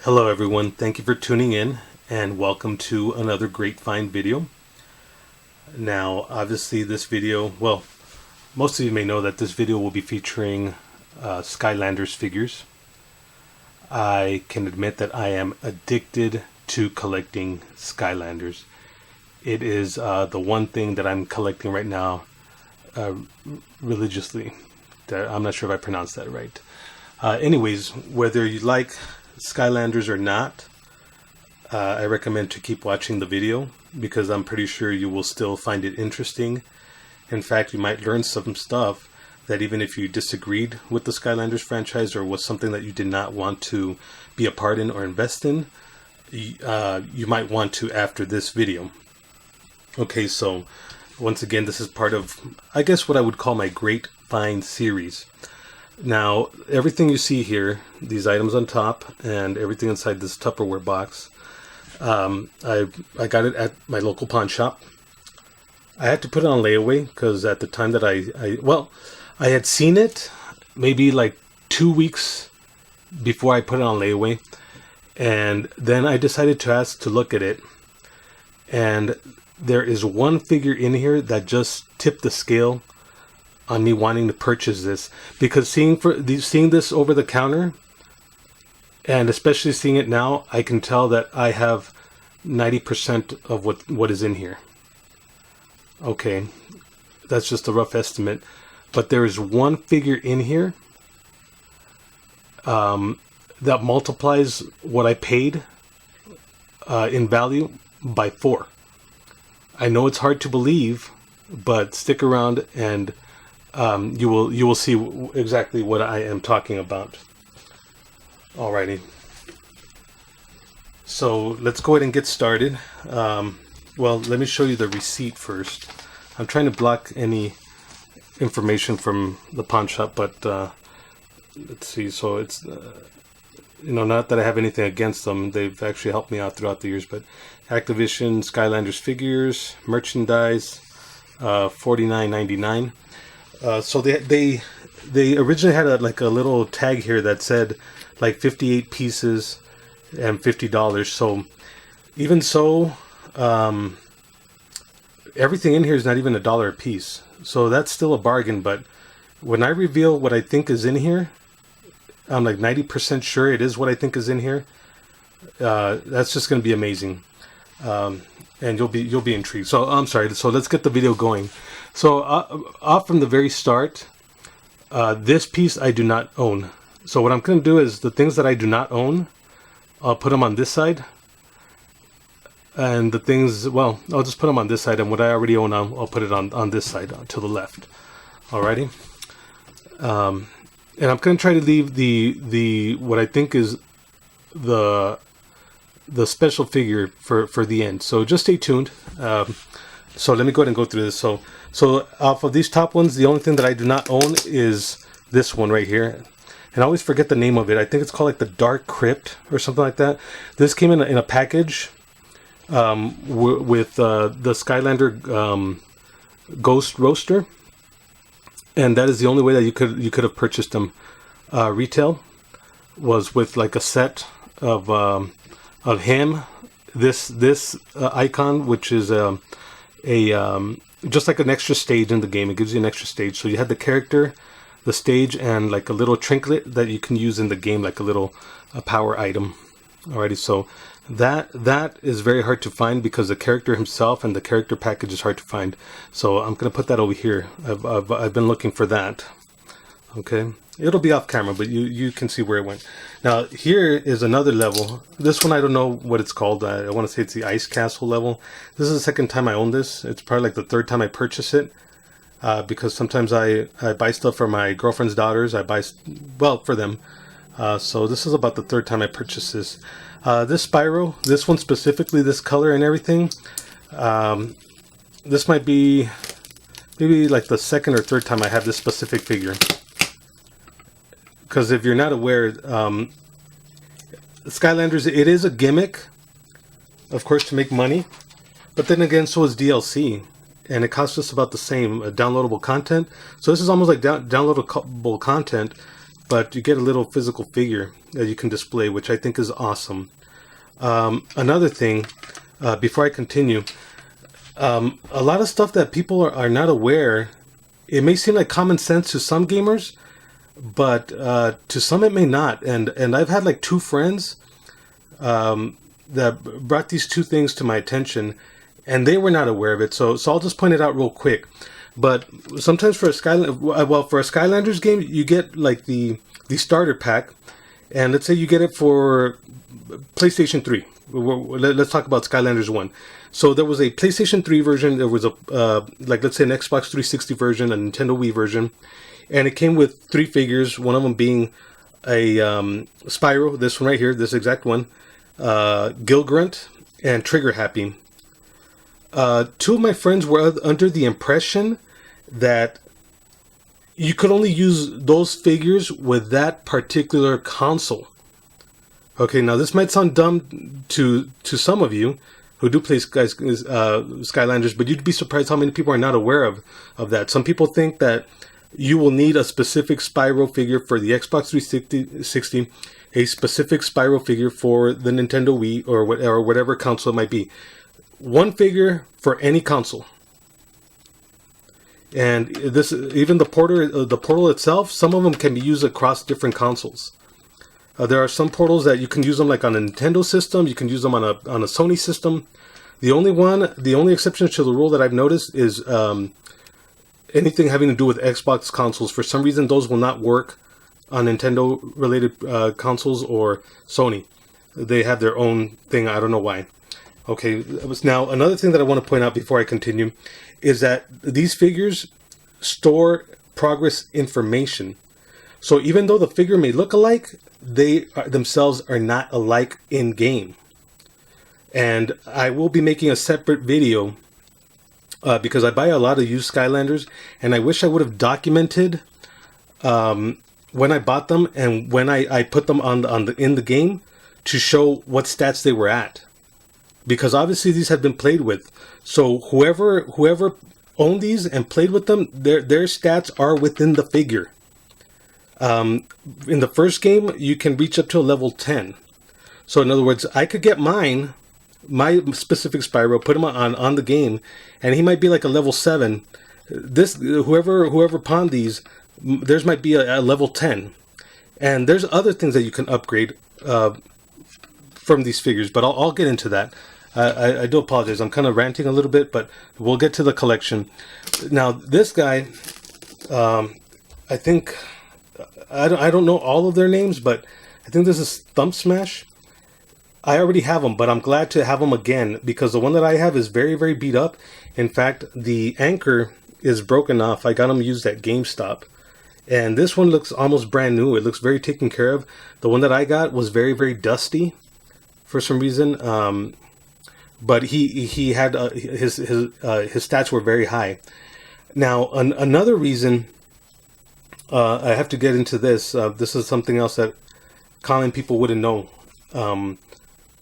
Hello everyone, thank you for tuning in and welcome to another great find video. Now obviously this video, well, most of you may know that this video will be featuring Skylanders figures. I can admit that I am addicted to collecting Skylanders. It is the one thing that I'm collecting right now religiously. I'm not sure if I pronounced that right. Anyways, whether you like Skylanders or not, I recommend to keep watching the video because I'm pretty sure you will still find it interesting. In fact, you might learn some stuff that even if you disagreed with the Skylanders franchise or was something that you did not want to be a part in or invest in, you might want to after this video. Okay, so once again, this is part of, I guess, what I would call my Great Find series. Now, everything you see here, these items on top and everything inside this Tupperware box, I got it at my local pawn shop. I had to put it on layaway because at the time that I had seen it maybe like 2 weeks before I put it on layaway. And then I decided to ask to look at it. And there is one figure in here that just tipped the scale on me wanting to purchase this, because seeing this over the counter and especially seeing it now, I can tell that I have 90% of what is in here. Okay, that's just a rough estimate, but there is one figure in here that multiplies what I paid in value by 4. I know it's hard to believe, but stick around and you will see exactly what I am talking about. Alrighty. So let's go ahead and get started. Well, let me show you the receipt first. I'm trying to block any information from the pawn shop, but let's see. So it's not that I have anything against them. They've actually helped me out throughout the years. But Activision Skylanders figures, merchandise, $49.99. So they originally had a little tag here that said like 58 pieces and $50. So even so, everything in here is not even $1 a piece. So that's still a bargain. But when I reveal what I think is in here, I'm like 90% sure it is what I think is in here. That's just going to be amazing. And you'll be intrigued. So I'm sorry. So let's get the video going. So off from the very start, this piece I do not own. So what I'm going to do is the things that I do not own, I'll put them on this side. And the things, well, I'll just put them on this side. And what I already own, I'll put it on this side to the left. Alrighty. And I'm going to try to leave the what I think is the special figure for the end. So just stay tuned. So let me go ahead and go through this. So off of these top ones, the only thing that I do not own is this one right here. And I always forget the name of it. I think it's called like the Dark Crypt or something like that. This came in a package with the Skylander Ghost Roaster. And that is the only way that you could have purchased them retail, was with like a set of him, this icon, which is just like an extra stage in the game. It gives you an extra stage. So you had the character, the stage, and like a little trinket that you can use in the game, like a little power item. Alrighty, so that is very hard to find because the character himself and the character package is hard to find. So I'm gonna put that over here. I've been looking for that. Okay, it'll be off camera, but you can see where it went. Now here is another level. This one I don't know what it's called. I want to say it's the Ice Castle level. This is the second time I own this. It's probably like the third time I purchase it, because sometimes I buy stuff for my girlfriend's daughters. I buy, well, for them. So this is about the third time I purchased this. This Spyro, this one specifically, this color and everything, this might be maybe like the second or third time I have this specific figure. Because if you're not aware, Skylanders, it is a gimmick, of course, to make money. But then again, so is DLC. And it costs us about the same, downloadable content. So this is almost like downloadable content but you get a little physical figure that you can display, which I think is awesome. Another thing, before I continue, a lot of stuff that people are not aware, it may seem like common sense to some gamers, but to some it may not. And I've had like 2 friends that brought these 2 things to my attention, and they were not aware of it. So I'll just point it out real quick. But sometimes for a Skylanders game, you get like the starter pack, and let's say you get it for PlayStation 3. Let's talk about Skylanders 1. So there was a PlayStation 3 version. There was a let's say an Xbox 360 version, a Nintendo Wii version, and it came with 3 figures. One of them being a Spyro, this one right here, this exact one, Gilgrunt, and Trigger Happy. 2 of my friends were under the impression that you could only use those figures with that particular console. Okay, now this might sound dumb to some of you who do play Skylanders, but you'd be surprised how many people are not aware of that. Some people think that you will need a specific Spyro figure for the Xbox 360, a specific Spyro figure for the Nintendo Wii, or whatever console it might be. One figure for any console. And this, even the portal itself, some of them can be used across different consoles. There are some portals that you can use them like on a Nintendo system. You can use them on a Sony system. The only exception to the rule that I've noticed is anything having to do with Xbox consoles. For some reason, those will not work on Nintendo related consoles or Sony. They have their own thing. I don't know why. Okay, now another thing that I want to point out before I continue is that these figures store progress information. So even though the figure may look alike, they themselves are not alike in game. And I will be making a separate video because I buy a lot of used Skylanders, and I wish I would have documented when I bought them and when I put them in the game to show what stats they were at. Because obviously these have been played with. So whoever owned these and played with them, their stats are within the figure. In the first game, you can reach up to a level 10. So in other words, I could get my specific Spyro, put him on the game, and he might be like a level 7. Whoever pawned these, theirs might be a level 10. And there's other things that you can upgrade from these figures, but I'll get into that. I do apologize. I'm kind of ranting a little bit, but we'll get to the collection. Now, this guy, I think, I don't know all of their names, but I think this is Thump Smash. I already have them, but I'm glad to have them again because the one that I have is very, very beat up. In fact, the anchor is broken off. I got them used at GameStop. And this one looks almost brand new. It looks very taken care of. The one that I got was very, very dusty for some reason. But he had his stats were very high. Now another reason I have to get into this. This is something else that common people wouldn't know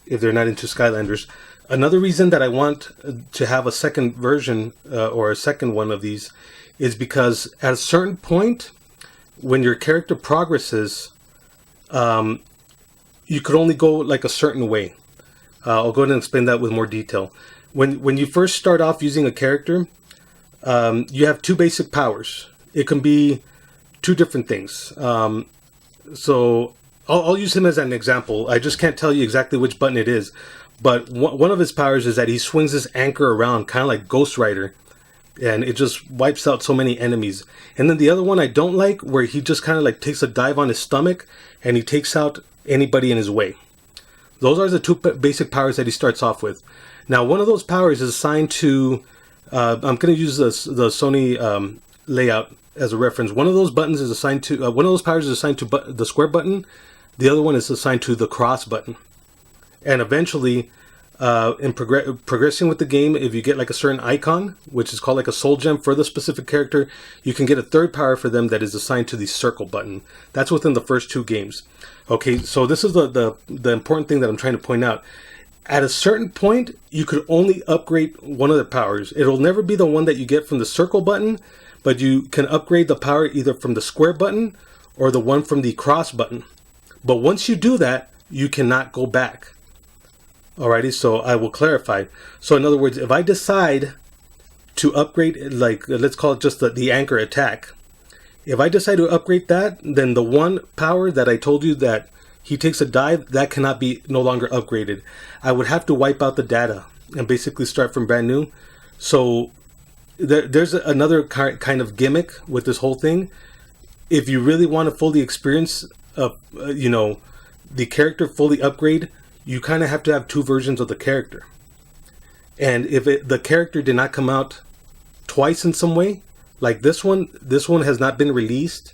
if they're not into Skylanders. Another reason that I want to have a second version or a second one of these is because at a certain point, when your character progresses, you could only go like a certain way. I'll go ahead and explain that with more detail. When you first start off using a character, you have 2 basic powers. It can be 2 different things. So I'll use him as an example. I just can't tell you exactly which button it is. But one of his powers is that he swings his anchor around, kind of like Ghost Rider. And it just wipes out so many enemies. And then the other one I don't like, where he just kind of like takes a dive on his stomach and he takes out anybody in his way. Those are the 2 basic powers that he starts off with. Now, one of those powers is assigned to, I'm going to use the Sony layout as a reference. One of those buttons is assigned to, one of those powers is assigned to the square button. The other one is assigned to the cross button. And eventually, in progressing with the game, if you get like a certain icon, which is called like a soul gem for the specific character, you can get a third power for them that is assigned to the circle button. That's within the first 2 games. Okay, so this is the important thing that I'm trying to point out. At a certain point, you could only upgrade one of the powers. It'll never be the one that you get from the circle button, but you can upgrade the power either from the square button or the one from the cross button. But once you do that, you cannot go back. Alrighty, so I will clarify. So in other words, if I decide to upgrade, like let's call it just the anchor attack. If I decide to upgrade that, then the one power that I told you that he takes a dive, that cannot be no longer upgraded. I would have to wipe out the data and basically start from brand new. So there's another kind of gimmick with this whole thing. If you really want to fully experience, the character fully upgrade, you kind of have to have two versions of the character. And if the character did not come out twice in some way, like this one has not been released,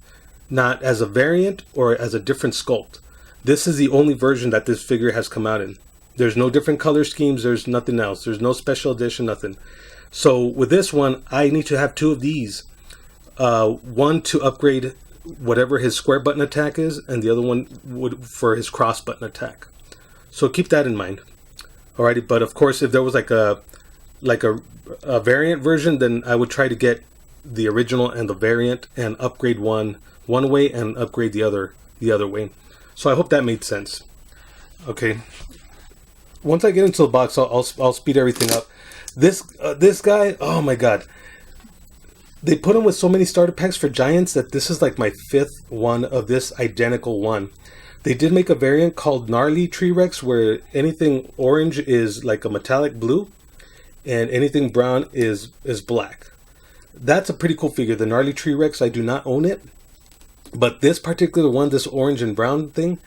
not as a variant or as a different sculpt. This is the only version that this figure has come out in. There's no different color schemes. There's nothing else. There's no special edition, nothing. So with this one, I need to have two of these. One to upgrade whatever his square button attack is, and the other one would for his cross button attack. So keep that in mind. Alrighty, but of course, if there was like a variant version, then I would try to get the original and the variant and upgrade one way and upgrade the other way. So I hope that made sense. Okay. Once I get into the box, I'll speed everything up. This guy, oh my god. They put him with so many starter packs for Giants that this is like my 5th one of this identical one. They did make a variant called Gnarly T-Rex where anything orange is like a metallic blue and anything brown is black. That's a pretty cool figure. The Gnarly T-Rex, I do not own it. But this particular one, this orange and brown thing,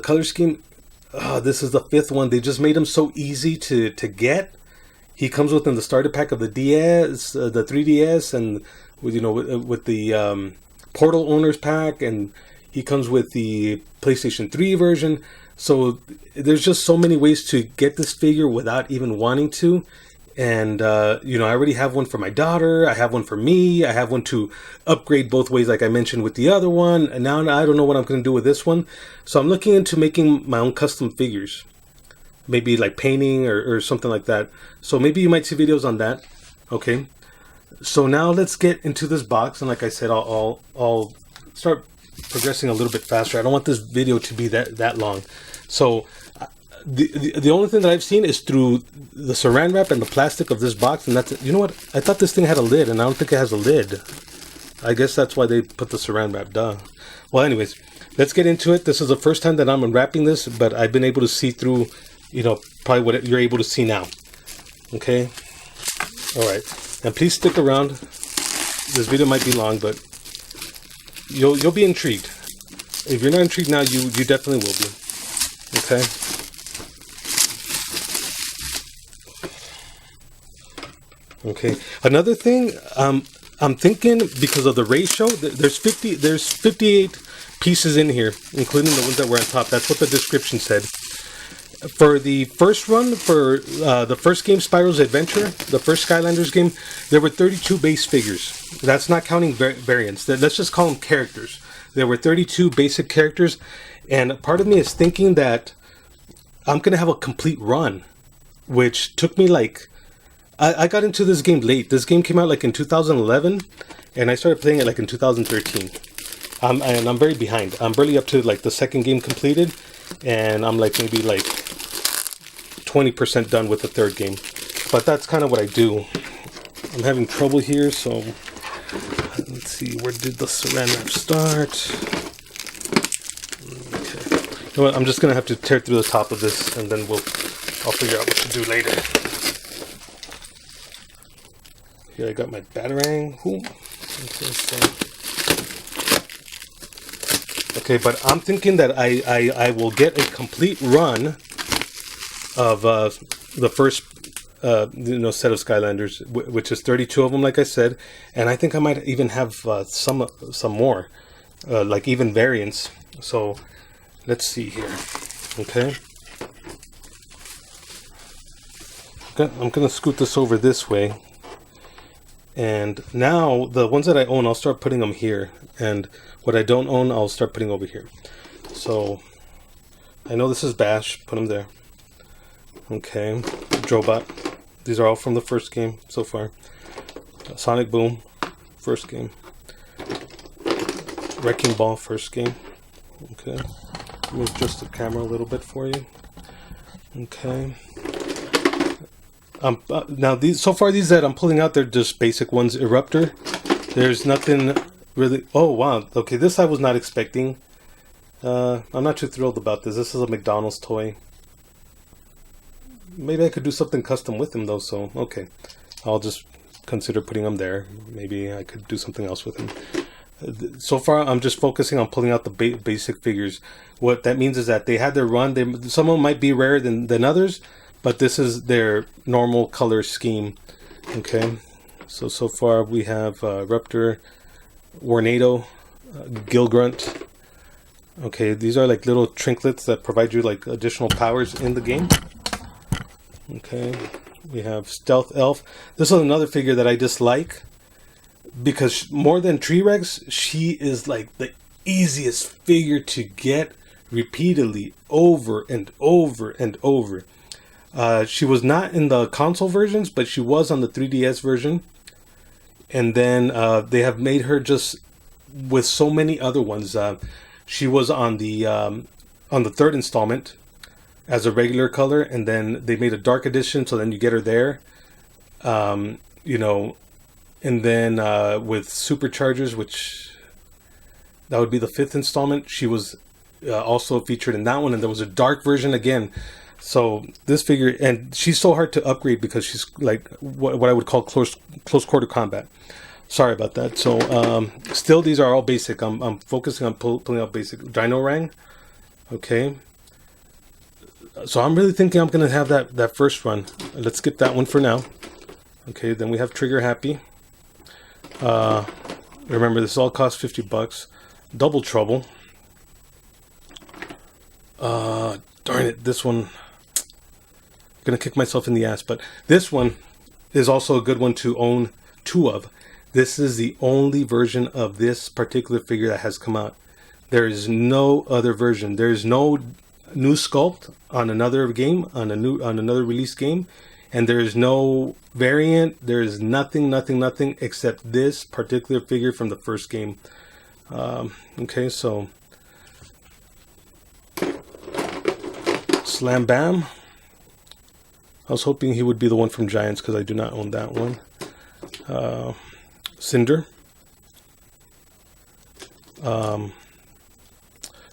color scheme, this is the 5th one. They just made him so easy to get. He comes within the starter pack of the DS, the 3DS, and with the Portal Owners pack, and he comes with the PlayStation 3 version. So there's just so many ways to get this figure without even wanting to. And I already have one for my daughter. I have one for me. I have one to upgrade both ways, like I mentioned with the other one. And now I don't know what I'm going to do with this one. So I'm looking into making my own custom figures. Maybe like painting or something like that. So maybe you might see videos on that. Okay. So now let's get into this box. And like I said, I'll start progressing a little bit faster. I don't want this video to be that long. So the only thing that I've seen is through the saran wrap and the plastic of this box. And that's it. You know what? I thought this thing had a lid, and I don't think it has a lid. I guess that's why they put the saran wrap. Duh. Well, anyways, let's get into it. This is the first time that I'm unwrapping this, but I've been able to see through probably what you're able to see now. Okay. All right. And please stick around. This video might be long, but you'll be intrigued. If you're not intrigued now, you definitely will be. Okay. Okay. Another thing, I'm thinking because of the ratio, there's 58 pieces in here, including the ones that were on top. That's what the description said. For the first run, for the first game, Spyro's Adventure, the first Skylanders game, there were 32 base figures. That's not counting variants. Let's just call them characters. There were 32 basic characters, and part of me is thinking that I'm going to have a complete run, which took me like... I got into this game late. This game came out like in 2011, and I started playing it like in 2013. And I'm very behind. I'm barely up to like the second game completed, and I'm like maybe like 20% done with the third game. But that's kind of what I do. I'm having trouble here, so let's see, where did the saran wrap start? Okay. You know what? I'm just gonna have to tear through the top of this, and then I'll figure out what to do later. Here I got my Batarang. Okay, but I'm thinking that I will get a complete run of the first set of Skylanders, which is 32 of them, like I said, and I think I might even have some more, like even variants. So let's see here. Okay, I'm gonna scoot this over this way. And now the ones that I own, I'll start putting them here, and what I don't own, I'll start putting over here. So I know this is Bash, put him there. Okay, Drobot, these are all from the first game so far. Sonic Boom, first game. Wrecking Ball first game. Okay. Let me adjust the camera a little bit for you. Okay. Now these that I'm pulling out, they're just basic ones. Eruptor. There's nothing really. Oh wow. Okay, this I was not expecting. I'm not too thrilled about this. This is a McDonald's toy. Maybe I could do something custom with him though. So okay, I'll just consider putting him there. Maybe I could do something else with him. So far, I'm just focusing on pulling out the basic figures. What that means is that they had their run. Some of them might be rarer than others, but this is their normal color scheme. Okay, so far we have Ruptor, Warnado, Gilgrunt. Okay, these are like little trinkets that provide you like additional powers in the game. Okay, we have Stealth Elf. This is another figure that I dislike, because more than T-Rex, she is like the easiest figure to get repeatedly over and over and over. She was not in the console versions, but she was on the 3DS version. And then they have made her just with so many other ones. She was on the third installment as a regular color, and then they made a dark edition, so then you get her there. You know, and then with Superchargers, which that would be the fifth installment, she was also featured in that one, and there was a dark version again. So this figure, and she's so hard to upgrade because she's like what I would call close quarter combat. Sorry about that. So still, these are all basic. I'm focusing on pulling out basic. Dino Rang. Okay. So I'm really thinking I'm gonna have that first run. Let's skip that one for now. Okay. Then we have Trigger Happy. Remember, this all costs $50. Double Trouble. Darn it, this one. I'm gonna kick myself in the ass, but this one is also a good one to own two of. This is the only version of this particular figure that has come out. There is no other version. There is no new sculpt on another game, on another release game, and there is no variant. There is nothing except this particular figure from the first game. Okay, so Slam Bam. I was hoping he would be the one from Giants because I do not own that one. Cinder. I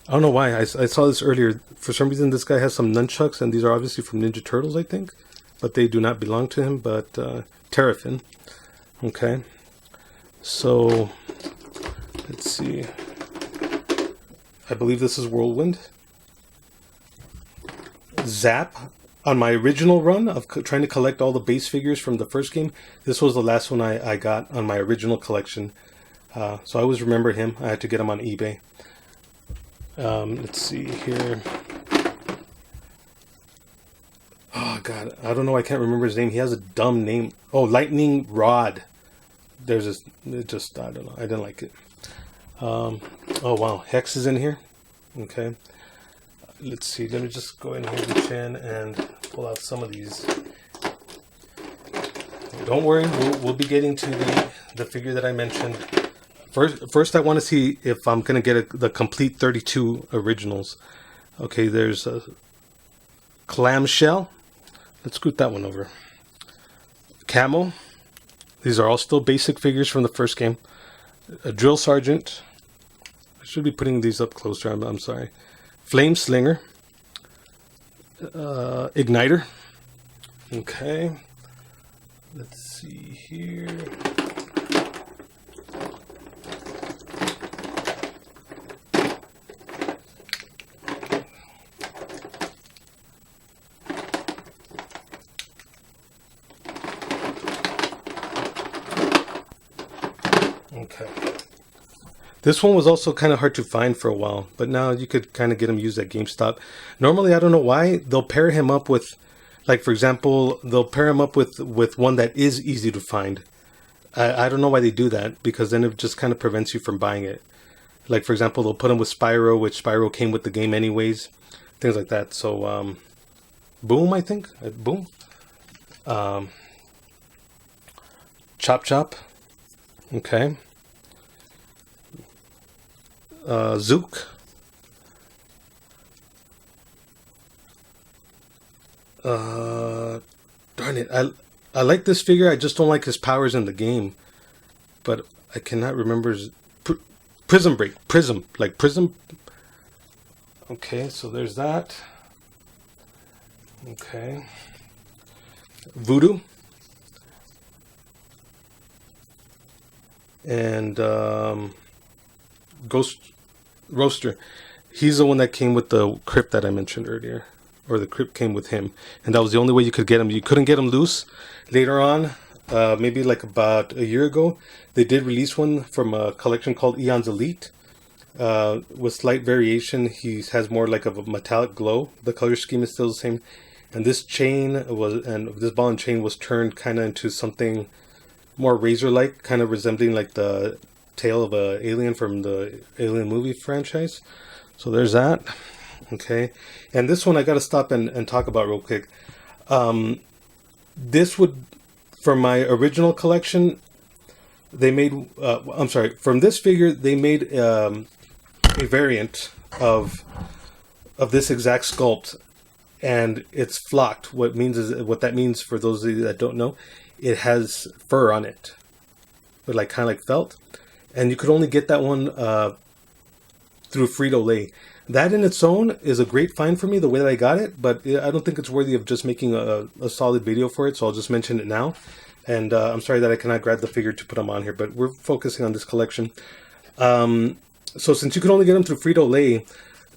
don't know why. I saw this earlier. For some reason, this guy has some nunchucks, and these are obviously from Ninja Turtles, I think. But they do not belong to him. But Terrafin. Okay. So, let's see. I believe this is Whirlwind. Zap. On my original run of trying to collect all the base figures from the first game, this was the last one I got on my original collection. So I always remember him. I had to get him on eBay. Let's see here. Oh, God. I don't know. I can't remember his name. He has a dumb name. Oh, Lightning Rod. There's this. It just, I don't know. I didn't like it. Oh, wow. Hex is in here. Okay. Let's see. Let me just go in here, reach in, and pull out some of these. Don't worry. We'll be getting to the figure that I mentioned. First, I want to see if I'm going to get the complete 32 originals. Okay, there's a Clamshell. Let's scoot that one over. Camo. These are all still basic figures from the first game. A Drill Sergeant. I should be putting these up closer. I'm sorry. Flame Slinger. Igniter. Okay. Let's see here. Okay. This one was also kind of hard to find for a while, but now you could kind of get him used at GameStop. Normally, I don't know why, they'll pair him up with, like, for example, they'll pair him up with one that is easy to find. I don't know why they do that, because then it just kind of prevents you from buying it. Like, for example, they'll put him with Spyro, which Spyro came with the game anyways. Things like that. So, Boom, I think. Boom. Chop Chop. Okay. Zook. Darn it. I like this figure. I just don't like his powers in the game. But I cannot remember his... Prism Break. Prism. Like Prism. Okay, so there's that. Okay. Voodoo. And Ghost Roaster. He's the one that came with the crypt that I mentioned earlier. Or the crypt came with him. And that was the only way you could get him. You couldn't get him loose. Later on, maybe like about a year ago, they did release one from a collection called Eon's Elite. With slight variation. He has more like of a metallic glow. The color scheme is still the same. And this chain was, and this ball and chain was turned kind of into something more razor-like, kind of resembling like the tail of a alien from the Alien movie franchise. So there's that. Okay. And this one I got to stop and talk about real quick. This would, for my original collection, they made, I'm sorry, from this figure, they made a variant of this exact sculpt. And it's flocked. What that means for those of you that don't know, it has fur on it, but like kind of like felt. And you could only get that one through Frito-Lay. That in its own is a great find for me, the way that I got it. But I don't think it's worthy of just making a solid video for it. So I'll just mention it now. And I'm sorry that I cannot grab the figure to put them on here, but we're focusing on this collection. So since you can only get them through Frito-Lay,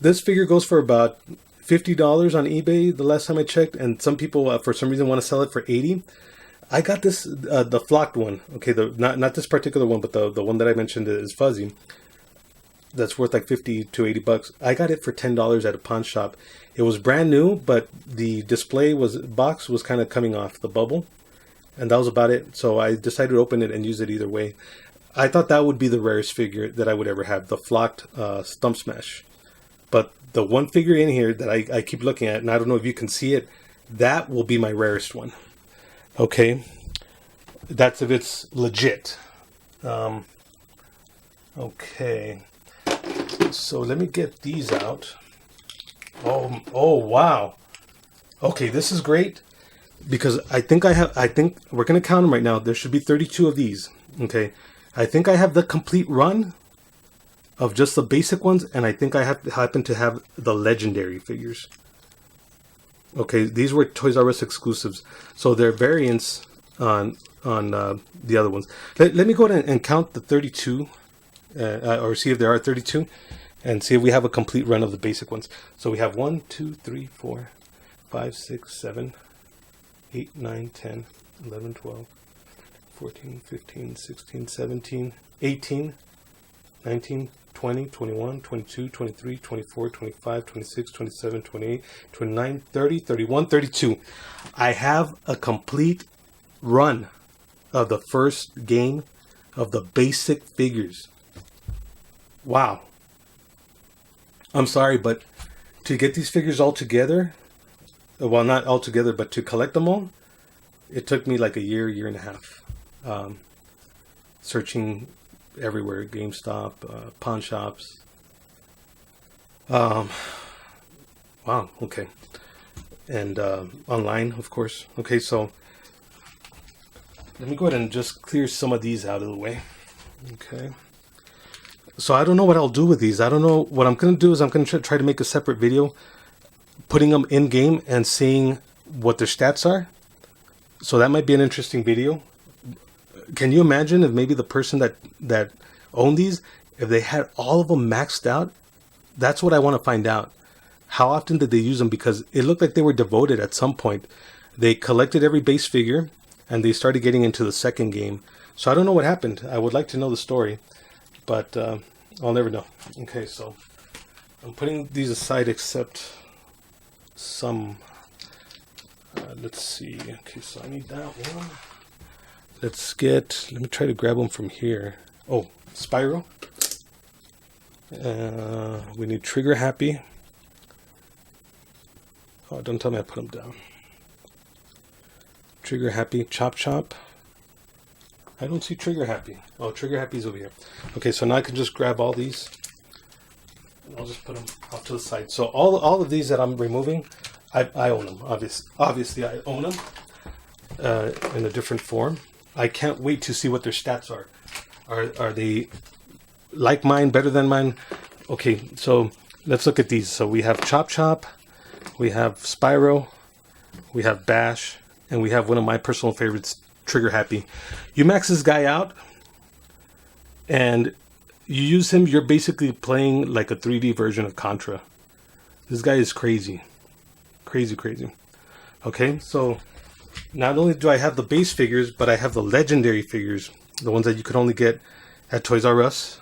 this figure goes for about $50 on eBay the last time I checked, and some people for some reason want to sell it for $80. I got this the flocked one. Okay, not this particular one, but the one that I mentioned is fuzzy. That's worth like $50 to $80. I got it for $10 at a pawn shop. It was brand new, but the display box was kind of coming off the bubble, and that was about it. So I decided to open it and use it either way. I thought that would be the rarest figure that I would ever have, the flocked Stump Smash. But the one figure in here that I keep looking at, and I don't know if you can see it, that will be my rarest one. Okay. That's if it's legit. Okay. So let me get these out. Oh, wow. Okay, this is great. Because I think we're going to count them right now. There should be 32 of these. Okay. I think I have the complete run of just the basic ones, and I think I happen to have the legendary figures. Okay, these were Toys R Us exclusives, so they're variants on the other ones. Let me go ahead and count the 32, or see if there are 32, and see if we have a complete run of the basic ones. So we have 1, 2, 3, 4, 5, 6, 7, 8, 9, 10, 11, 12, 14, 15, 16, 17, 18, 19, 20, 21, 22, 23, 24, 25, 26, 27, 28, 29, 30, 31, 32. I have a complete run of the first game of the basic figures. Wow. I'm sorry, but to get these figures all together, well, not all together, but to collect them all, it took me like a year and a half. Searching everywhere, GameStop, pawn shops. Wow, okay. And online, of course. Okay, so let me go ahead and just clear some of these out of the way. Okay. So I don't know what I'll do with these. I don't know. What I'm going to do is I'm going to try to make a separate video putting them in game and seeing what their stats are. So that might be an interesting video. Can you imagine if maybe the person that owned these, if they had all of them maxed out? That's what I want to find out. How often did they use them? Because it looked like they were devoted at some point. They collected every base figure and they started getting into the second game. So I don't know what happened. I would like to know the story, but I'll never know. Okay, so I'm putting these aside except some. Let's see. Okay, so I need that one. Let me try to grab them from here. Oh, Spyro. We need Trigger Happy. Oh, don't tell me I put them down. Trigger Happy, Chop Chop. I don't see Trigger Happy. Oh, Trigger Happy's over here. Okay, so now I can just grab all these. I'll just put them off to the side. So all of these that I'm removing, I own them. Obviously, I own them in a different form. I can't wait to see what their stats are. Are they like mine, better than mine? Okay, so let's look at these. So we have Chop Chop, we have Spyro, we have Bash, and we have one of my personal favorites, Trigger Happy. You max this guy out, and you use him, you're basically playing like a 3D version of Contra. This guy is crazy. Crazy. Okay, so not only do I have the base figures, but I have the legendary figures, the ones that you could only get at Toys R Us.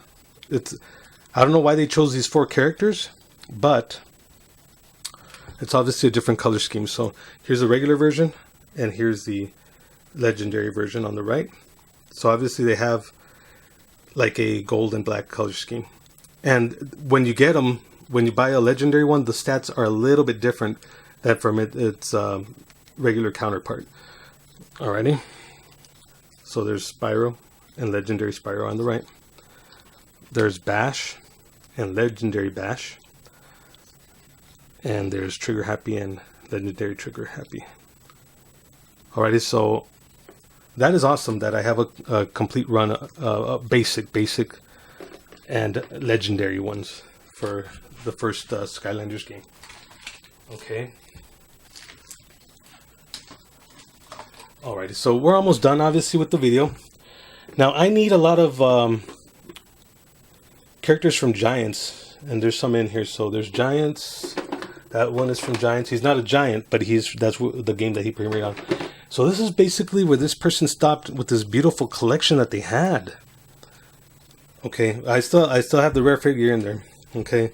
I don't know why they chose these 4 characters, but it's obviously a different color scheme. So here's the regular version, and here's the legendary version on the right. So obviously they have like a gold and black color scheme. And when you get them, when you buy a legendary one, the stats are a little bit different than from its regular counterpart. Alrighty. So there's Spyro and legendary Spyro on the right. There's Bash and legendary Bash. And there's Trigger Happy and legendary Trigger Happy. Alrighty, so that is awesome that I have a complete run, basic, and legendary ones for the first Skylanders game. Okay. Alrighty, so we're almost done, obviously, with the video. Now, I need a lot of characters from Giants, and there's some in here. So there's Giants. That one is from Giants. He's not a giant, but that's the game that he premiered on. So this is basically where this person stopped with this beautiful collection that they had. Okay, I still have the rare figure in there. Okay,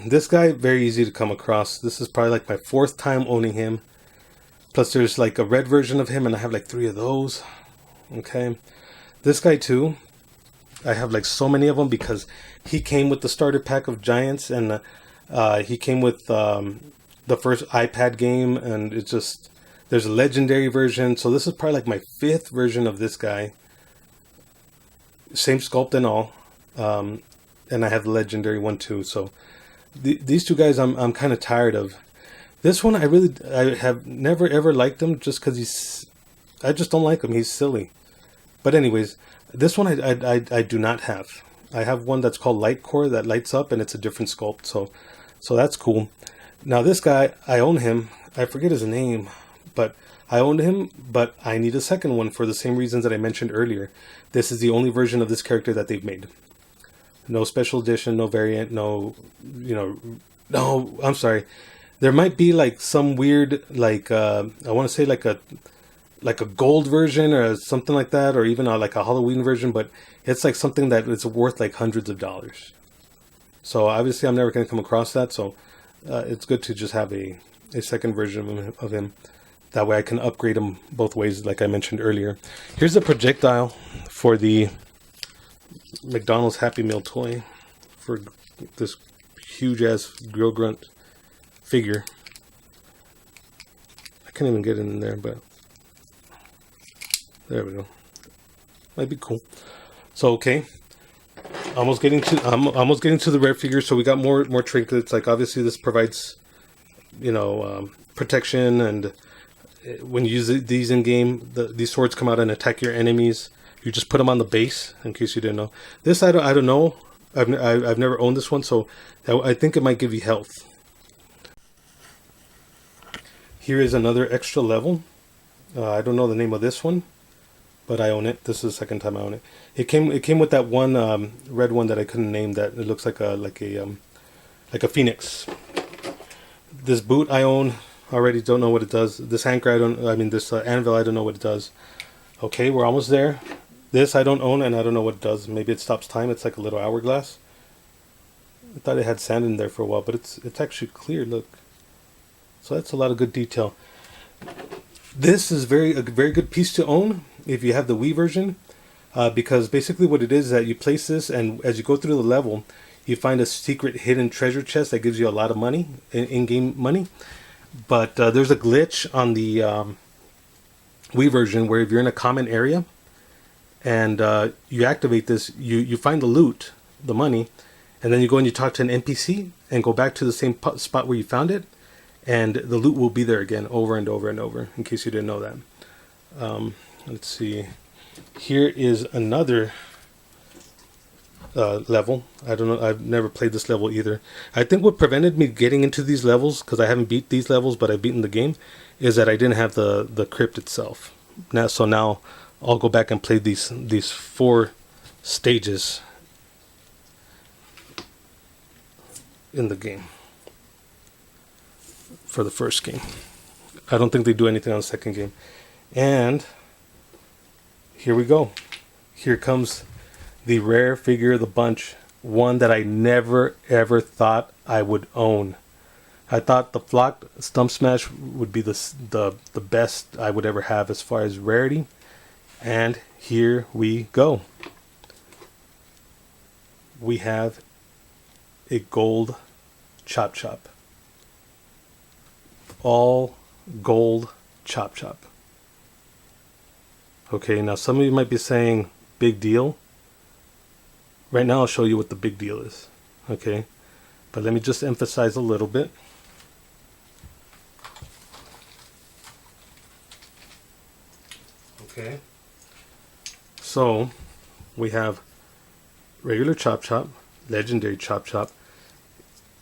this guy, very easy to come across. This is probably like my 4th time owning him. Plus there's like a red version of him, and I have like 3 of those. Okay, this guy too. I have like so many of them because he came with the starter pack of Giants, and he came with the first iPad game, and it's just, there's a legendary version. So this is probably like my 5th version of this guy. Same sculpt and all. And I have the legendary one too. So these 2 guys I'm kind of tired of. This one I have never ever liked him just because I just don't like him. He's silly. But anyways, this one I do not have. I have one that's called Light Core that lights up, and it's a different sculpt. So that's cool. Now this guy, I own him. I forget his name, but I owned him, but I need a second one for the same reasons that I mentioned earlier. This is the only version of this character that they've made. No special edition, no variant, no, no, I'm sorry. There might be like some weird, like, I want to say like a gold version or something like that, or even like a Halloween version, but it's like something that is worth like hundreds of dollars. So obviously I'm never going to come across that, so it's good to just have a second version of him. That way I can upgrade him both ways, like I mentioned earlier. Here's the projectile for the McDonald's Happy Meal toy for this huge-ass Grill Grunt figure. I can't even get in there, but there we go. Might be cool. So okay, almost getting to the rare figure. So we got more trinkets. Like obviously this provides, protection, and when you use these in game, these swords come out and attack your enemies. You just put them on the base, in case you didn't know. This I don't know. I've never owned this one, so I think it might give you health. Here is another extra level. I don't know the name of this one, but I own it. This is the second time I own it. It came with that one red one that I couldn't name. That it looks like a phoenix. This boot I own. Already don't know what it does. This anchor this anvil, I don't know what it does. Okay, we're almost there. This I don't own, and I don't know what it does. Maybe it stops time. It's like a little hourglass. I thought it had sand in there for a while, but it's actually clear. Look. So that's a lot of good detail. This is a very good piece to own if you have the Wii version, because basically what it is that you place this, and as you go through the level, you find a secret hidden treasure chest that gives you a lot of money, in-game money. But there's a glitch on the Wii version where if you're in a common area and you activate this, you find the loot, the money, and then you go and you talk to an NPC and go back to the same spot where you found it, and the loot will be there again over and over and over, in case you didn't know that. Let's see. Here is another level. I don't know. I've never played this level either. I think what prevented me getting into these levels, because I haven't beat these levels, but I've beaten the game, is that I didn't have the crypt itself. Now I'll go back and play these 4 stages in the game for the first game. I don't think they do anything on the second game. And here we go. Here comes the rare figure of the bunch, one that I never ever thought I would own. I thought the Flock Stump Smash would be the best I would ever have as far as rarity, and here we go. We have a gold Chop Chop. All gold Chop Chop. Okay, now some of you might be saying, big deal. Right now I'll show you what the big deal is. Okay, but let me just emphasize a little bit. Okay, so we have regular Chop Chop, legendary Chop Chop,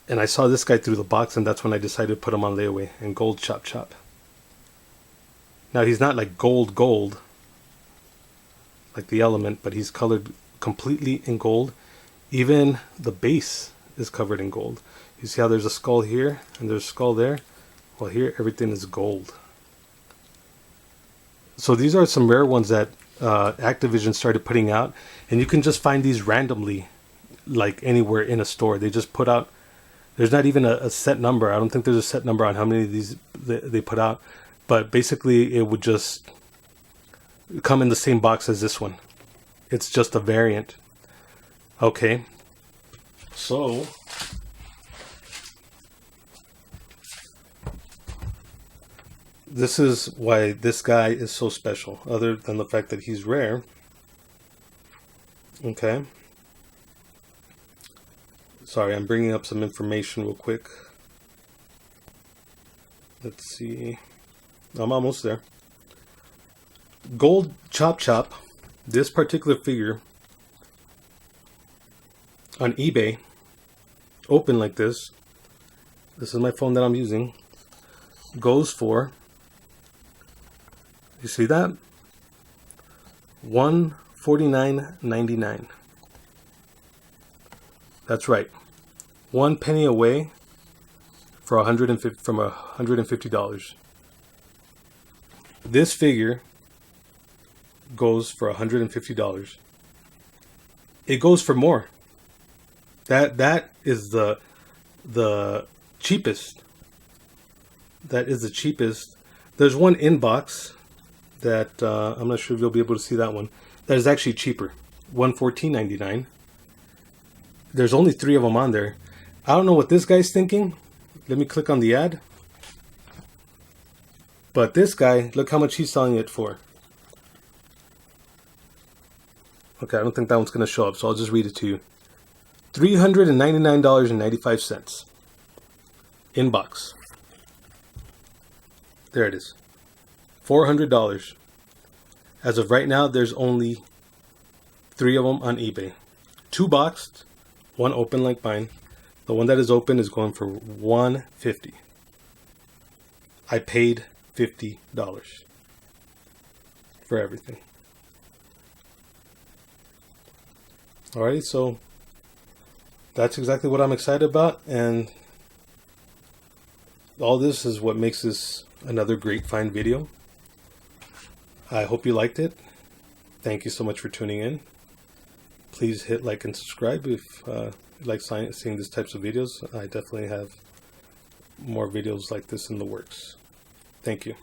and I saw this guy through the box, and that's when I decided to put him on layaway, and gold Chop Chop. Now he's not like gold like the element, but he's colored completely in gold. Even the base is covered in gold. You see how there's a skull here and there's a skull there? Well, here everything is gold. So these are some rare ones that Activision started putting out, and you can just find these randomly, like anywhere in a store. They just put out, there's not even a set number. I don't think there's a set number on how many of these they put out, but basically it would just come in the same box as this one. It's just a variant. Okay, so this is why this guy is so special, other than the fact that he's rare. Okay. Sorry, I'm bringing up some information real quick. Let's see. I'm almost there. Gold Chop Chop, this particular figure, on eBay, open like this is my phone that I'm using, goes for, you see that? $149.99. That's right. 1 penny away for $150. This figure goes for $150. It goes for more. That is the cheapest. That is the cheapest. There's one inbox that I'm not sure if you'll be able to see that one. That is actually cheaper, $114.99. There's only 3 of them on there. I don't know what this guy's thinking. Let me click on the ad. But this guy, look how much he's selling it for. Okay, I don't think that one's going to show up, so I'll just read it to you. $399.95. Inbox. There it is. $400. As of right now, there's only 3 of them on eBay. 2 boxed, 1 open like mine. The one that is open is going for $150. I paid $50 for everything. Alrighty, so that's exactly what I'm excited about, and all this is what makes this another great find video. I hope you liked it. Thank you so much for tuning in. Please hit like and subscribe if you like seeing these types of videos. I definitely have more videos like this in the works. Thank you.